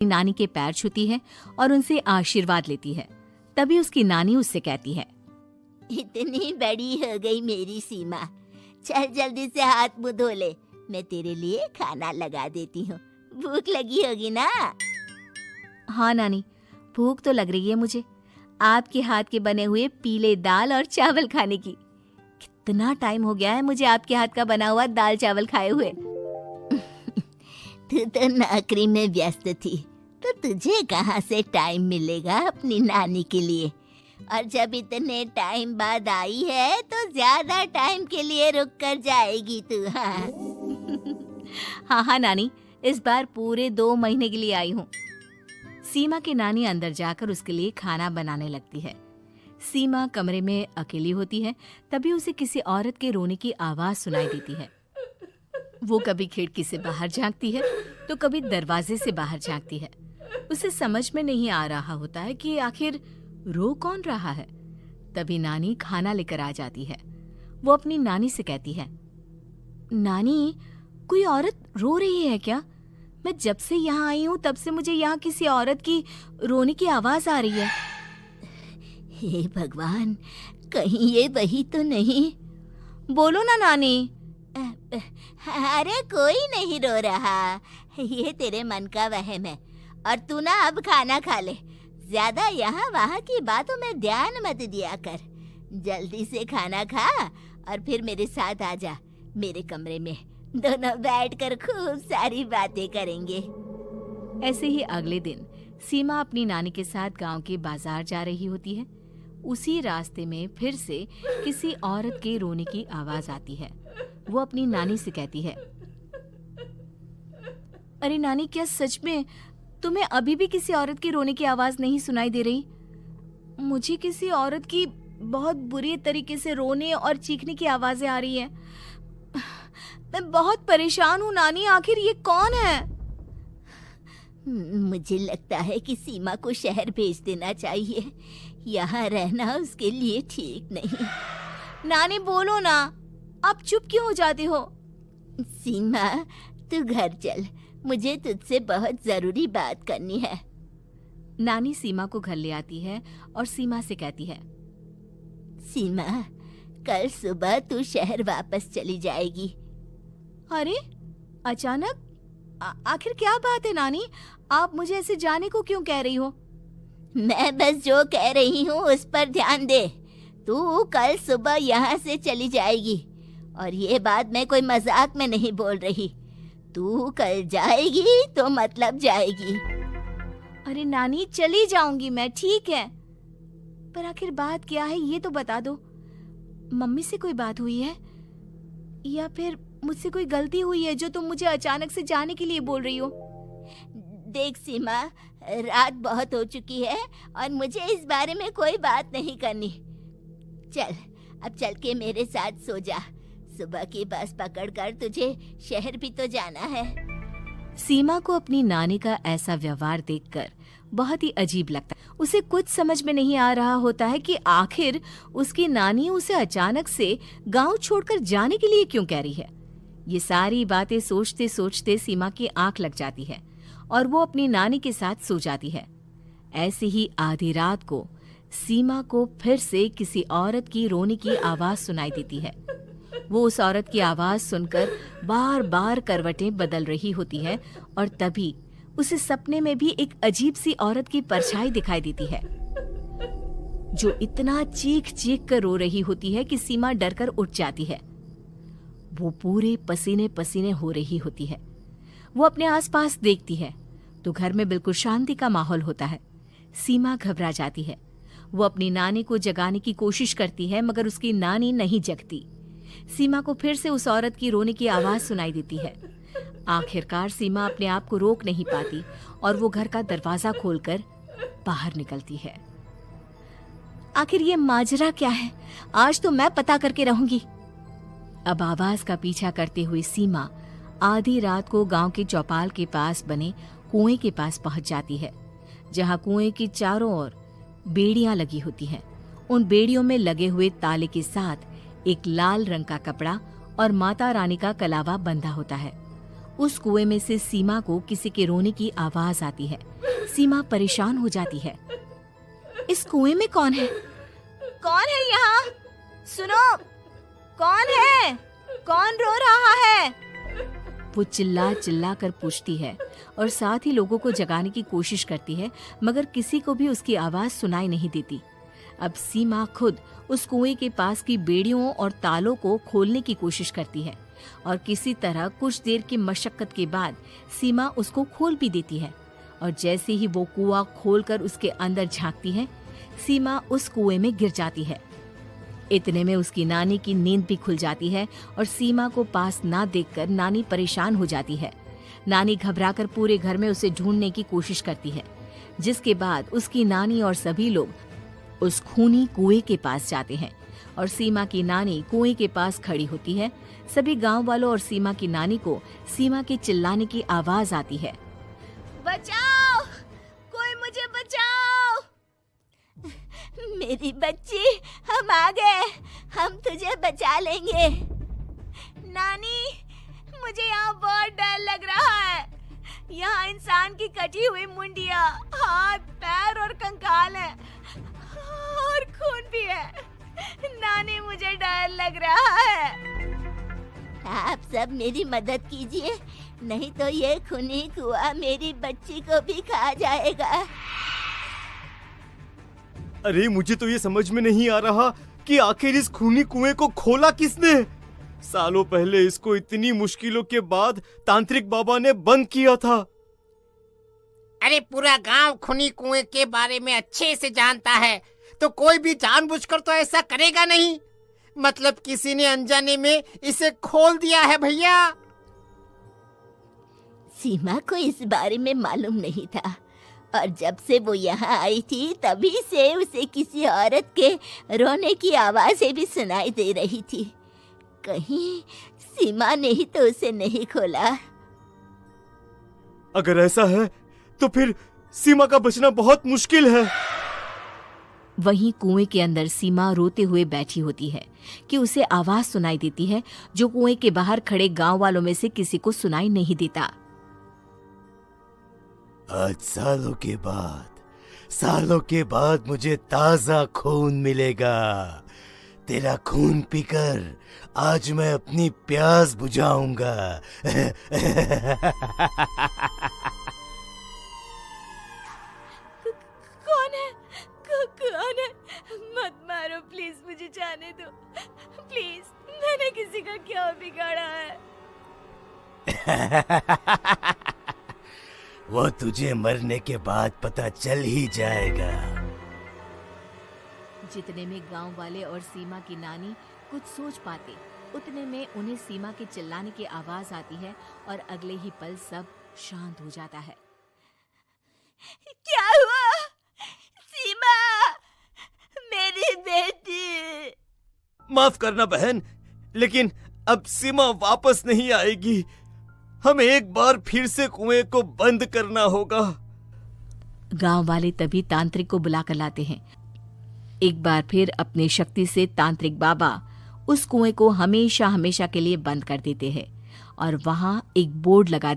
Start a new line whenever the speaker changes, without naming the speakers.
नानी के पैर छूती है और उनसे आशीर्वाद लेती है। तभी उसकी नानी उससे कहती है,
इतनी बड़ी हो गई मेरी सीमा, चल जल्दी से हाथ मुंह धो ले, मैं तेरे लिए खाना लगा देती हूँ। भूख लगी होगी ना?
हाँ नानी, भूख तो लग रही है मुझे, आपके हाथ के बने हुए पीले दाल और चावल खाने की। कितना टाइम हो गया है मुझे आपके हाथ का बना हुआ दाल चावल खाए हुए।
तू तो नौकरी में व्यस्त थी, तो तुझे कहाँ से टाइम मिलेगा अपनी नानी के लिए? और जब इतने टाइम बाद आई है तो ज्यादा टाइम के लिए रुक कर जाएगी तू।
हाँ हाँ नानी, इस बार पूरे 2 महीने के लिए आई हूँ। सीमा की नानी अंदर जाकर उसके लिए खाना बनाने लगती है। सीमा कमरे में अकेली होती है। तभी उसे किसी औरत के रोने की आवाज सुनाई देती है। वो कभी खिड़की से बाहर झांकती है तो कभी दरवाजे से बाहर झांकती है। उसे समझ में नहीं आ रहा होता है कि आखिर रो कौन रहा है। तभी नानी खाना लेकर आ जाती है। वो अपनी नानी से कहती है, नानी, कोई औरत रो रही है क्या? मैं जब से यहाँ आई हूँ तब से मुझे यहाँ किसी औरत की रोने की आवाज आ रही है।
हे भगवान, कहीं ये वही तो नहीं?
बोलो ना नानी।
अरे कोई नहीं रो रहा, ये तेरे मन का वहम है। और तू ना अब खाना खा ले, ज्यादा यहाँ वहाँ की बातों में ध्यान मत दिया कर। जल्दी से खाना खा और फिर मेरे साथ आ जा मेरे कमरे में, दोनों बैठकर खूब सारी बातें करेंगे।
ऐसे ही अगले दिन सीमा अपनी नानी के साथ गांव के बाजार जा रही होती है। उसी रास्ते में फिर से किसी औरत के रोने की आवाज आती है। वो अपनी नानी से कहती है, अरे नानी, क्या सच में तुम्हें अभी भी किसी औरत की रोने की आवाज नहीं सुनाई दे रही? मुझे किसी औरत की बहुत बुरी तरीके से रोने और चीखने की आवाजें आ रही हैं। मैं बहुत परेशान हूँ नानी, आखिर ये कौन है?
मुझे लगता है कि सीमा को शहर भेज देना चाहिए, यहाँ रहना उसके लिए ठीक नहीं।
नानी बोलो ना, आप चुप क्यों हो जाते हो?
सीमा, तू घर चल, मुझे तुझसे बहुत जरूरी बात करनी है।
नानी सीमा को घर ले आती है और सीमा से कहती है,
सीमा, कल सुबह तू शहर वापस चली जाएगी।
अरे अचानक? आखिर क्या बात है नानी, आप मुझे ऐसे जाने को क्यों कह रही हो?
मैं बस जो कह रही हूँ उस पर ध्यान दे। तू कल सुबह यहाँ से चली जाएगी, और ये बात मैं कोई मजाक में नहीं बोल रही। तू कल जाएगी तो मतलब जाएगी।
अरे नानी, चली जाऊंगी मैं, ठीक है, पर आखिर बात क्या है ये तो बता दो। मम्मी से कोई बात हुई है या फिर मुझसे कोई गलती हुई है जो तुम मुझे अचानक से जाने के लिए बोल रही हो?
देख सीमा, रात बहुत हो चुकी है और मुझे इस बारे में कोई बात नहीं करनी। चल, अब चल के मेरे साथ सो जा। सुबह की बस पकड़कर तुझे शहर भी तो जाना है।
सीमा को अपनी नानी का ऐसा व्यवहार देखकर बहुत ही अजीब लगता है। उसे कुछ समझ में नहीं आ रहा होता है कि आखिर उसकी नानी उसे अचानक से गांव छोड़कर जाने के लिए क्यों कह रही है। ये सारी बातें सोचते सोचते सीमा की आंख लग जाती है और वो अपनी नानी के साथ सो जाती है। ऐसे ही आधी रात को सीमा को फिर से किसी औरत की रोने की आवाज सुनाई देती है। वो उस औरत की आवाज सुनकर बार बार करवटें बदल रही होती है और तभी उसे सपने में भी एक अजीब सी औरत की परछाई दिखाई देती है, जो इतना चीख चीख कर रो रही होती है कि सीमा डरकर उठ जाती है। वो पूरे पसीने पसीने हो रही होती है। वो अपने आसपास देखती है तो घर में बिल्कुल शांति का माहौल होता है। सीमा घबरा जाती है। वो अपनी नानी को जगाने की कोशिश करती है मगर उसकी नानी नहीं जगती। सीमा को फिर से उस औरत की रोने की आवाज सुनाई देती है। आखिरकार सीमा अपने आप को रोक नहीं पाती और वो घर का दरवाजा खोलकर बाहर निकलती है। आखिर ये माजरा क्या है? आज तो मैं पता करके रहूंगी। अब आवाज का पीछा करते हुए सीमा आधी रात को गांव के चौपाल के पास बने कुएं के पास पहुंच जाती है, जहां कुएं की चारों ओर बेड़ियां लगी होती हैं। उन बेड़ियों में लगे हुए ताले के साथ एक लाल रंग का कपड़ा और माता रानी का कलावा बंधा होता है उस कुएं में से सीमा को किसी के रोने की आवाज आती है। सीमा परेशान हो जाती है। इस कुएं में कौन है? कौन है यहाँ? सुनो, कौन है? कौन रो रहा है? वो चिल्ला चिल्ला कर पूछती है और साथ ही लोगों को जगाने की कोशिश करती है, मगर किसी को भी उसकी आवाज सुनाई नहीं देती। अब सीमा खुद उस कुएं के पास की बेड़ियों और तालों को खोलने की कोशिश करती है और किसी तरह कुछ देर की मशक्कत के बाद सीमा उसको खोल भी देती है। और जैसे ही वो कुआं खोलकर उसके अंदर झांकती है, सीमा उस कुएं में गिर जाती है। इतने में उसकी नानी की नींद भी खुल जाती है और सीमा को पास ना देखकर नानी परेशान हो जाती है। नानी घबराकर पूरे घर में उसे ढूंढने की कोशिश करती है, जिसके बाद उसकी नानी और सभी लोग उस खूनी कुएं के पास जाते हैं और सीमा की नानी कुएं के पास खड़ी होती है। सभी गांव वालों और सीमा की नानी को सीमा के चिल्लाने की आवाज आती है। बचाओ, कोई मुझे बचाओ।
मेरी बच्ची, हम आ गए, हम तुझे बचा लेंगे।
नानी, मुझे यहाँ बहुत डर लग रहा है। यहाँ इंसान की कटी हुई मुंडिया, हाथ, पैर और कंकाल है और खून भी है। नानी, मुझे डर लग रहा है।
आप सब मेरी मदद कीजिए, नहीं तो ये खूनी कुआं मेरी बच्ची को भी खा जाएगा।
अरे मुझे तो ये समझ में नहीं आ रहा कि आखिर इस खूनी कुएं को खोला किसने। सालों पहले इसको इतनी मुश्किलों के बाद तांत्रिक बाबा ने बंद किया था।
अरे पूरा गांव खूनी कुएं के बारे में अच्छे से जानता है, तो कोई भी जानबूझकर तो ऐसा करेगा नहीं। मतलब किसी ने अनजाने में इसे खोल दिया है भैया।
सीमा को इस बारे में मालूम नहीं था और जब से वो यहाँ आई थी तभी से उसे किसी औरत के रोने की आवाजें भी सुनाई दे रही थी। कहीं सीमा ने ही तो उसे नहीं खोला।
अगर ऐसा है तो फिर सीमा का बचना बहुत मुश्किल है।
वहीं कुएं के अंदर सीमा रोते हुए बैठी होती है कि उसे आवाज सुनाई देती है जो कुएं के बाहर खड़े गांव वालों में से किसी को सुनाई नहीं देता।
आज सालों के बाद मुझे ताजा खून मिलेगा। तेरा खून पीकर आज मैं अपनी प्यास बुझाऊंगा।
कौन है? कौन है? मत मारो प्लीज, मुझे जाने दो प्लीज। मैंने किसी का क्या बिगाड़ा है?
वो तुझे मरने के बाद पता चल ही जाएगा।
जितने में गांव वाले और सीमा की नानी कुछ सोच पाते, उतने में उन्हें सीमा के चिल्लाने की आवाज आती है और अगले ही पल सब शांत हो जाता है।
क्या हुआ? सीमा, मेरी बेटी।
माफ करना बहन, लेकिन अब सीमा वापस नहीं आएगी। हमें एक बार फिर से कुएं को बंद करना होगा।
गांव वाले तभी तांत्रिक को बुलाकर लाते हैं। एक बार फिर अपनी शक्ति से तांत्रिक बाबा उस कुएं को हमेशा हमेशा के लिए बंद कर देते हैं और वहां एक बोर्ड लगा